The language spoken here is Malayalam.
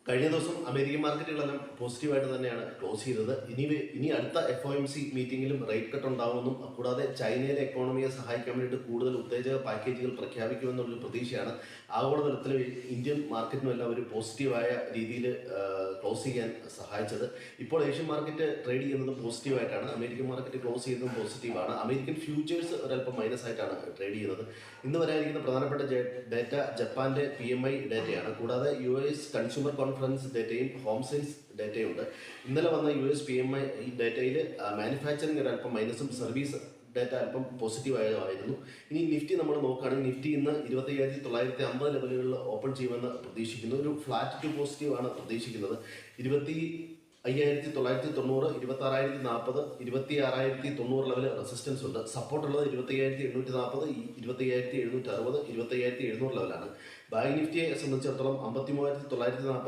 കഴിഞ്ഞ ദിവസം അമേരിക്കൻ മാർക്കറ്റുകളെല്ലാം പോസിറ്റീവായിട്ട് തന്നെയാണ് ക്ലോസ് ചെയ്തത്. ഇനി അടുത്ത FOMC മീറ്റിംഗിലും റേറ്റ് കട്ട് ഉണ്ടാവുമെന്നും കൂടാതെ ചൈനയിലെ എക്കോണമിയെ സഹായിക്കാൻ വേണ്ടിയിട്ട് കൂടുതൽ ഉത്തേജക പാക്കേജുകൾ പ്രഖ്യാപിക്കുമെന്നുള്ളൊരു പ്രതീക്ഷയാണ് ആഗോളതലത്തിൽ ഇന്ത്യൻ മാർക്കറ്റിനും എല്ലാം ഒരു പോസിറ്റീവായ രീതിയിൽ ക്ലോസ് ചെയ്യാൻ സഹായിച്ചത്. ഇപ്പോൾ ഏഷ്യൻ മാർക്കറ്റ് ട്രേഡ് ചെയ്യുന്നത് പോസിറ്റീവായിട്ടാണ്, അമേരിക്കൻ മാർക്കറ്റ് ക്ലോസ് ചെയ്യുന്നതും പോസിറ്റീവാണ്. അമേരിക്കൻ ഫ്യൂച്ചേഴ്സ് ഒരല്പം മൈനസ് ആയിട്ടാണ് ട്രേഡ് ചെയ്യുന്നത്. ഇന്ന് വരാനിരിക്കുന്ന പ്രധാനപ്പെട്ട ഡേറ്റ ജപ്പാന്റെ PMI ഡേറ്റയാണ്. കൂടാതെ US കൺസ്യൂമർ കോൺഫറൻസ് ഡേറ്റയും ഹോം സെയിൽസ് ഡേറ്റയുണ്ട്. ഇന്നലെ വന്ന US PMI ഡേറ്റയിൽ മാനുഫാക്ചറിങ് ഒരല്പം മൈനസും സർവീസ് ഡേറ്റ അല്പം പോസിറ്റീവായിരുന്നു. ഇനി നിഫ്റ്റി നമ്മൾ നോക്കുകയാണെങ്കിൽ നിഫ്റ്റി ഇന്ന് 25,950 ലെവലുകളിൽ ഓപ്പൺ ചെയ്യുമെന്ന് പ്രതീക്ഷിക്കുന്നു. ഒരു ഫ്ലാറ്റ് ടു പോസിറ്റീവ് ആണ് പ്രതീക്ഷിക്കുന്നത്. 25,990, 26,040, 26,090 ലെവൽ റെസിസ്റ്റൻസ് ഉണ്ട്. സപ്പോർട്ട് ഉള്ളത് 25,840, 25,760, 25,700 ലെവലാണ്. ബാങ്ക് നിഫ്റ്റിയെ സംബന്ധിച്ചിടത്തോളം 53,940